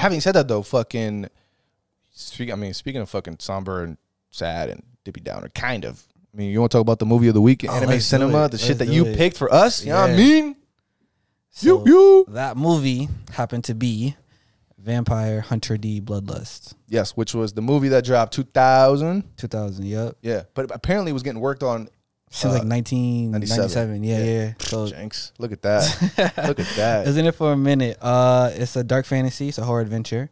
having said that though, fucking speaking of fucking somber and sad and dippy downer, kind of. I mean, you want to talk about the movie of the week, anime cinema, the shit that you picked for us? You know what I mean? So that movie happened to be Vampire Hunter D Bloodlust. Yes, which was the movie that dropped 2000. 2000, yep. Yeah, but apparently it was getting worked on since like 1997. Yeah. So Jinx, look at that. Look at that. It was in it for a minute. It's a dark fantasy. It's a horror adventure.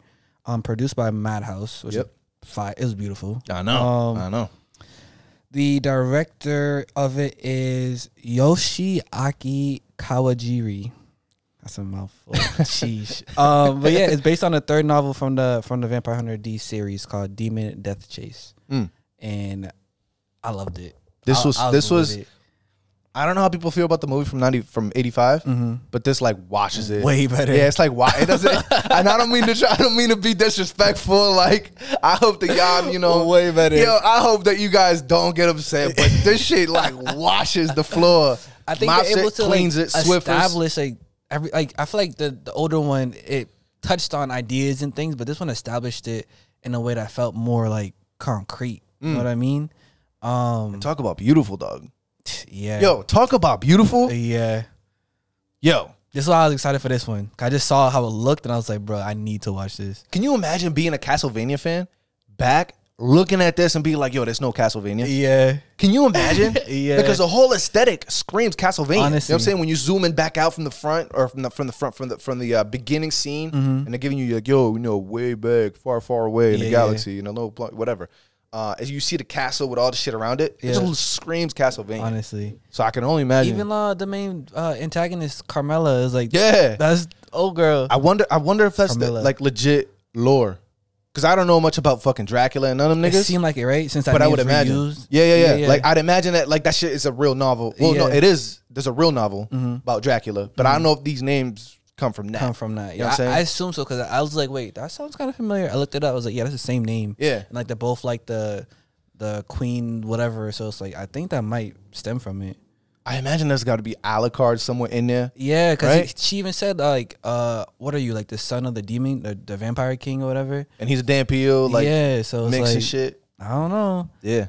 Produced by Madhouse, which is fire. It was beautiful. I know. The director of it is Yoshiaki Kawajiri. That's a mouthful. Sheesh. But yeah, it's based on the third novel from the Vampire Hunter D series called Demon Death Chase. And I loved it. This was I don't know how people feel about the movie from 85, but this like washes it way better. Yeah, it's like why it doesn't. And I don't mean to be disrespectful. Like I hope that y'all, you know, way better. Yo, I hope that you guys don't get upset, but this shit like washes the floor. I think they're able to cleans like it, establish like I feel like the older one, it touched on ideas and things, but this one established it in a way that felt more like concrete. You know what I mean? And talk about beautiful, dog. Yeah. Yo, talk about beautiful. Yeah. Yo. This is why I was excited for this one. I just saw how it looked and I was like, bro, I need to watch this. Can you imagine being a Castlevania fan back looking at this and being like, yo, there's no Castlevania? Yeah. Can you imagine? Yeah. Because the whole aesthetic screams Castlevania. Honestly. You know what I'm saying? When you zoom in back out from the front or from the beginning scene, and they're giving you like, yo, you know, way back, far, far away in the galaxy, you know, whatever. As you see the castle with all the shit around it, it just screams Castlevania. Honestly. So I can only imagine. Even the main antagonist, Carmella, is like, yeah, that's old girl. I wonder if that's like legit lore. Because I don't know much about fucking Dracula and none of them niggas. It seemed like it, right? Since but I would imagine. Yeah. Like I'd imagine that like that shit is a real novel. Well, no, it is. There's a real novel about Dracula, but I don't know if these names come from that. You know what I'm saying? I assume so because I was like, wait, that sounds kind of familiar. I looked it up. I was like, yeah, that's the same name. Yeah. And like they're both like the queen, whatever. So it's like, I think that might stem from it. I imagine there's got to be Alucard somewhere in there. Yeah, because she even said like, what are you, like the son of the demon, the vampire king or whatever? And he's a damn peel, like so it's mixing like, shit. I don't know. Yeah,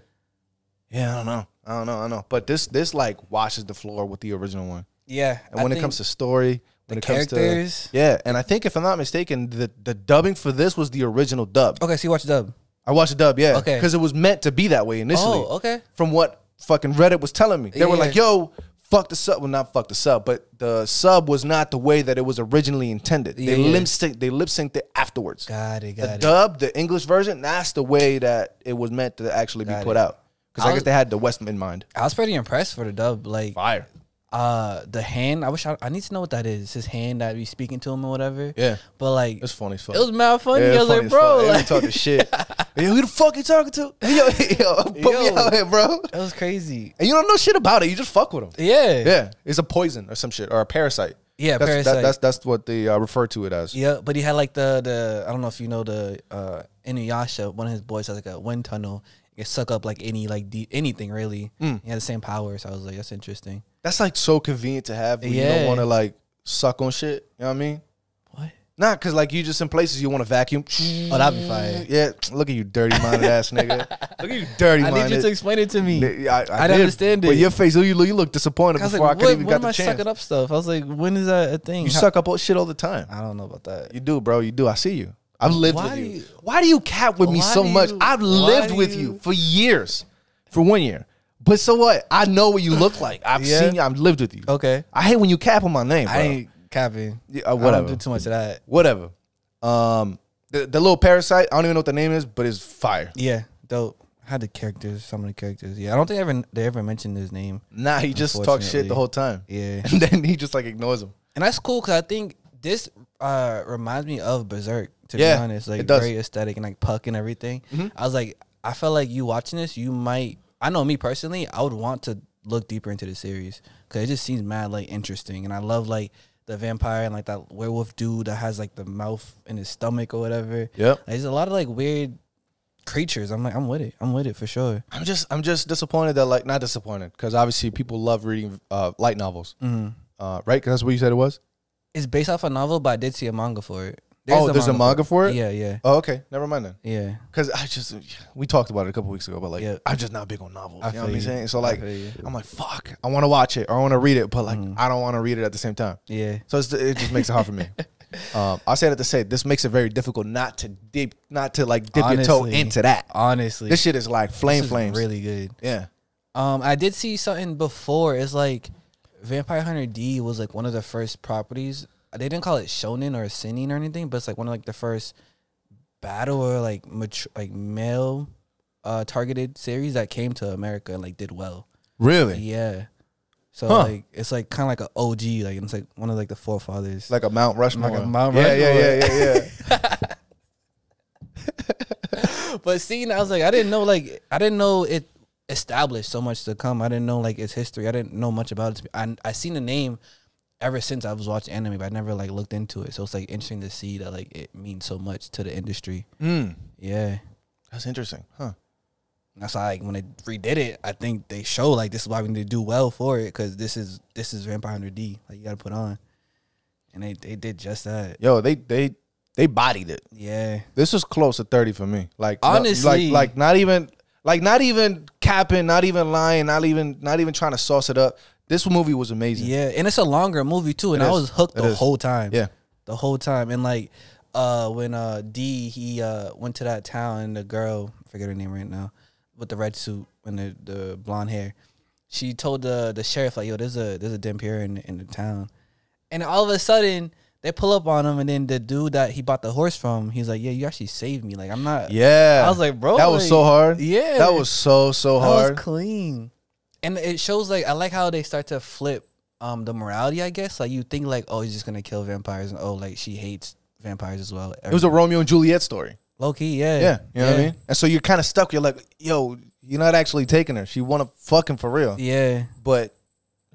I don't know. But this like washes the floor with the original one. Yeah. And when it comes to story, when it comes characters. To and I think if I'm not mistaken, the dubbing for this was the original dub. Okay, so you watched dub. I watched the dub, yeah. Okay. Because it was meant to be that way initially. Oh, okay. From what fucking Reddit was telling me. They were like, yo, fuck the sub. Well, not fuck the sub, but the sub was not the way that it was originally intended. They lip synced it afterwards. Got it. The dub, the English version, that's the way that it was meant to actually be put out. Because I guess they had the West in mind. I was pretty impressed for the dub. Like fire. The hand, I need to know what that is. His hand that be speaking to him or whatever. Yeah. But like, it's funny as fuck. It was mad funny. Yeah, I was like, bro, like talking shit. Yo, who the fuck you talking to? Yo, put me out here, bro. That was crazy. And you don't know shit about it. You just fuck with him. Yeah. Yeah. It's a poison or some shit or a parasite. Yeah, parasite. That's what they refer to it as. Yeah, but he had like the I don't know if you know the Inuyasha, one of his boys has like a wind tunnel. It suck up like anything really. He had the same power, so I was like, that's interesting. That's like so convenient to have when you don't want to like suck on shit. You know what I mean? What? Nah, cause like you just in places you want to vacuum. Oh, that'd be fire. Yeah, look at you, dirty-minded ass nigga. Look at you, dirty-minded. I need you to explain it to me. I didn't understand it. But your face, you look disappointed before I could even got the chance. When am I sucking up stuff? I was like, when is that a thing? You suck up shit all the time. I don't know about that. You do, bro. You do. I see you. I've lived with you. Why do you cap with me so much? I've lived with you for years. For 1 year. But so what? I know what you look like. I've seen you. I've lived with you. Okay. I hate when you cap on my name, bro. I ain't capping. Yeah, whatever. I don't do too much of that. Whatever. The little parasite, I don't even know what the name is, but it's fire. Yeah, dope. I had some of the characters. Yeah, I don't think they ever mentioned his name. Nah, he just talks shit the whole time. Yeah. And then he just like ignores him. And that's cool because I think this reminds me of Berserk, to be honest. Like very aesthetic and like Puck and everything. I was like, I felt like you watching this, you might, I know me personally, I would want to look deeper into the series because it just seems mad like interesting. And I love like the vampire and like that werewolf dude that has like the mouth in his stomach or whatever. Yep. Like, there's a lot of like weird creatures. I'm like, I'm with it for sure. I'm just disappointed that like, not disappointed because obviously people love reading light novels. Right? Because that's what you said it was? It's based off a novel, but I did see a manga for it. There's a manga for it? Yeah. Oh, okay. Never mind then. Yeah. Because we talked about it a couple weeks ago, but like, I'm just not big on novels. You know what I'm saying? So like, I'm like, fuck, I want to watch it or I want to read it, but like, I don't want to read it at the same time. Yeah. So it just makes it hard for me. I say that to say this makes it very difficult not to dip your toe into that. Honestly, this shit is like flames. Really good. Yeah. I did see something before. It's like Vampire Hunter D was like one of the first properties. They didn't call it shonen or seinen or anything, but it's like one of like the first battle or like male targeted series that came to America and like did well. Really? Yeah. So like it's like kind of like an OG, like it's like one of like the forefathers, like a Mount Rushmore. Like a Mount Rushmore. Yeah. But seeing, I was like, I didn't know it established so much to come. I didn't know like its history. I didn't know much about it. I seen the name ever since I was watching anime, but I never like looked into it. So it's like interesting to see that like it means so much to the industry. Yeah, that's interesting, huh? That's why like when they redid it, I think they show like this is why we need to do well for it, because this is Vampire Hunter D. Like you got to put on, and they did just that. Yo, they bodied it. Yeah, this was close to 30 for me. Like honestly, like not even capping, not even lying, not even trying to sauce it up. This movie was amazing. Yeah, and it's a longer movie too, and I was hooked the whole time. Yeah, the whole time. And like when D he went to that town, and the girl, I forget her name right now, with the red suit and the blonde hair, she told the sheriff like, yo, there's a Vampire in the town. And all of a sudden they pull up on him, and then the dude that he bought the horse from, he's like, yeah, you actually saved me. Like I'm not. Yeah, I was like, bro, that was so hard. Yeah, that was so hard. That was clean. And it shows like, I like how they start to flip the morality, I guess. Like you think like, oh, he's just gonna kill vampires, and oh, like she hates vampires as well. It was a Romeo and Juliet story. Low key, yeah. Yeah, you know what I mean? And so you're kind of stuck. You're like, yo, you're not actually taking her. She wanna fucking for real. Yeah. But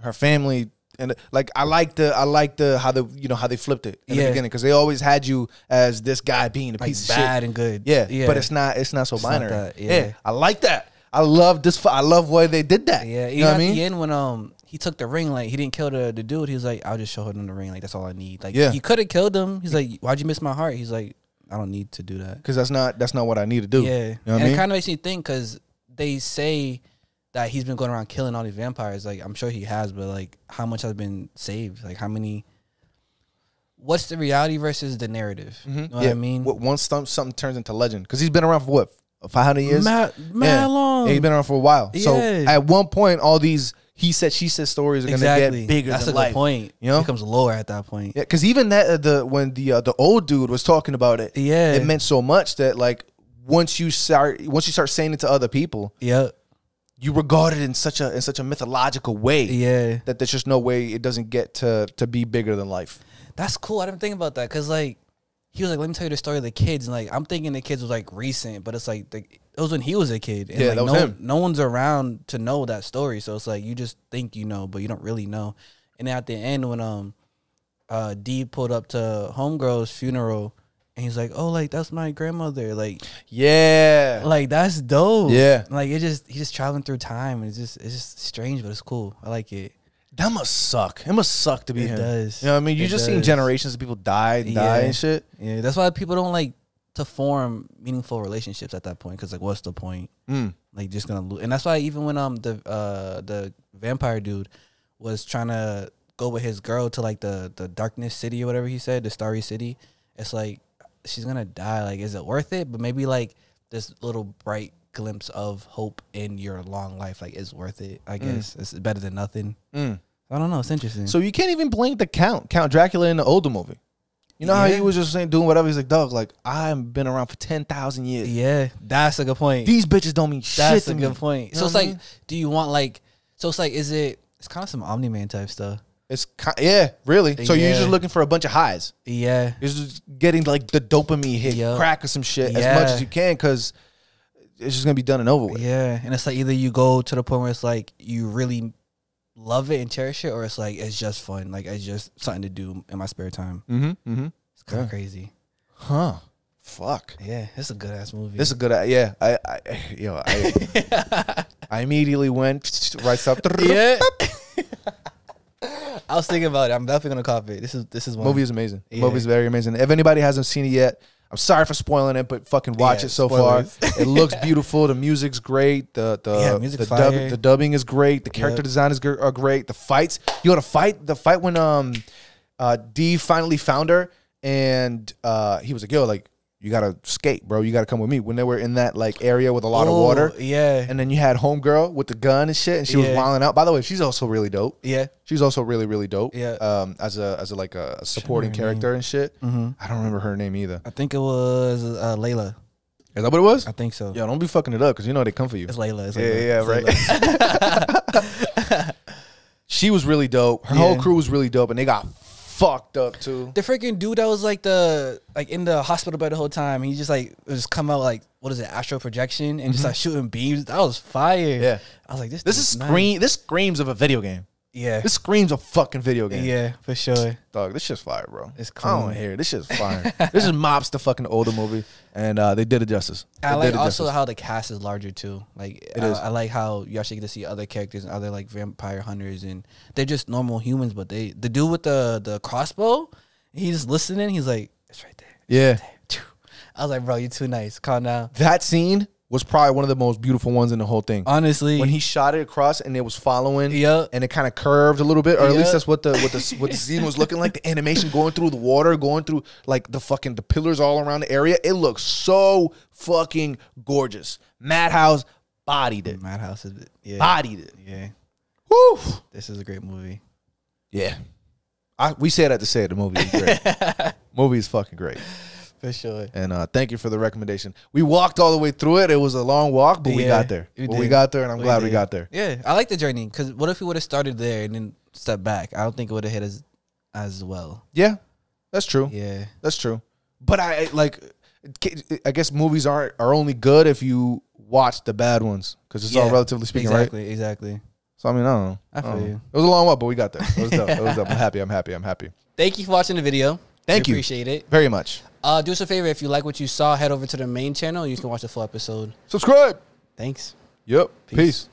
her family, and like I like the how they flipped it in the beginning, because they always had you as this guy being a like piece of bad shit and good. Yeah, but it's not so binary. That, yeah, I like that. I love this. I love why they did that. Yeah, you know what I mean? At the end when he took the ring, like he didn't kill the dude. He was like, I'll just show him the ring. Like that's all I need. Like he could have killed him. He's like, why'd you miss my heart? He's like, I don't need to do that, because that's not what I need to do. Yeah, you know what and I mean? It kind of makes me think, because they say that he's been going around killing all these vampires. Like I'm sure he has, but like how much has been saved? Like how many? What's the reality versus the narrative? You know what I mean? Once something turns into legend, because he's been around for what, 500 years? Mad long. Yeah, he's been around for a while. Yeah. So at one point, all these he said, she said stories are gonna get bigger. That's than a life. good point. You know, it becomes lore at that point. Yeah, because even that when the old dude was talking about it, it meant so much that like once you start saying it to other people, you regard it in such a mythological way, that there's just no way it doesn't get to be bigger than life. That's cool. I didn't think about that, because like he was like, let me tell you the story of the kids, and like I'm thinking the kids was like recent, but it's like it was when he was a kid, and like that was him. No one's around to know that story, so it's like you just think you know, but you don't really know. And then at the end when D pulled up to homegirl's funeral, and he's like, oh, like that's my grandmother, like like that's dope. Like he's just traveling through time, and it's just strange, but it's cool. I like it. That must suck. It must suck to be him. It does. You know what I mean? You just seen generations of people die and shit. Yeah, that's why people don't like to form meaningful relationships at that point, because like what's the point? Like just gonna lose. And that's why even when the vampire dude was trying to go with his girl to like the darkness city or whatever he said, the starry city, it's like she's gonna die. Like, is it worth it? But maybe like this little bright glimpse of hope in your long life like is worth it. I guess it's better than nothing. I don't know. It's interesting. So you can't even blame the Count Dracula in the older movie. You know how he was just saying, doing whatever. He's like, dog, like I've been around for 10,000 years. Yeah, that's a good point. These bitches don't mean shit. That's a good point. You know, so it's like, do you want like? So it's like, it's kind of some Omni-Man type stuff. It's really. So you're just looking for a bunch of highs. Yeah, you're just getting like the dopamine hit, crack or some shit as much as you can, because it's just gonna be done and over with. Yeah, and it's like either you go to the point where it's like you really love it and cherish it, or it's like it's just fun, like it's just something to do in my spare time. It's kind of crazy, huh? Fuck. Yeah, it's a good ass movie. It's a good. I immediately went right up. Yeah. I was thinking about it. I'm definitely gonna cop it. This is one. Movie is amazing. Yeah. Movie is very amazing. If anybody hasn't seen it yet, I'm sorry for spoiling it, but fucking watch it so spoilers. Far. It looks beautiful. The music's great. The dubbing is great. The character design are great. The fights. You know, the fight when D finally found her and he was like, yo, like, you gotta skate, bro. You gotta come with me. When they were in that like area with a lot of water, and then you had homegirl with the gun and shit, and she was wilding out. By the way, she's also really dope. Yeah, she's also really, really dope. Yeah, as a like a supporting character and shit. I don't remember her name either. I think it was Layla. Is that what it was? I think so. Yeah, don't be fucking it up because you know they come for you. It's Layla. It's right. She was really dope. Her whole crew was really dope, and they got fucked up too. The freaking dude that was like in the hospital bed the whole time. He just like just come out like, what is it, astral projection, and just like shooting beams. That was fire. Yeah, I was like, this is nice. This screams of a video game. Yeah, this screams a fucking video game. Yeah, for sure. Dog, this shit's fire, bro. It's cool. I don't want to hear it. This shit's fire. This is mops the fucking older movie, and they did it justice. I like also how the cast is larger too. Like I like how you actually get to see other characters and other like vampire hunters, and they're just normal humans. But the dude with the crossbow, he's listening. He's like, it's right there. Yeah. I was like, bro, you too nice. Calm down. That scene was probably one of the most beautiful ones in the whole thing. Honestly, when he shot it across and it was following, and it kind of curved a little bit, or at least that's what the scene was looking like. The animation going through the water, going through like the pillars all around the area. It looks so fucking gorgeous. Madhouse bodied it. Madhouse is bodied it. Yeah. Woo! This is a great movie. Yeah. We say that to say it. The movie is great. Movie is fucking great. For sure. And thank you for the recommendation. We walked all the way through it. It was a long walk, but we got there. We got there, and I'm glad we got there. Yeah, I like the journey, because what if we would have started there and then stepped back? I don't think it would have hit as well. Yeah, that's true. Yeah. That's true. But I guess movies are only good if you watch the bad ones, because it's all relatively speaking, right? Exactly. So, I mean, I don't know. I feel you. It was a long walk, but we got there. It was dope. It was dope. I'm happy. Thank you for watching the video. Thank you. Appreciate it. Very much. Do us a favor. If you like what you saw, head over to the main channel. You can watch the full episode. Subscribe. Thanks. Yep. Peace.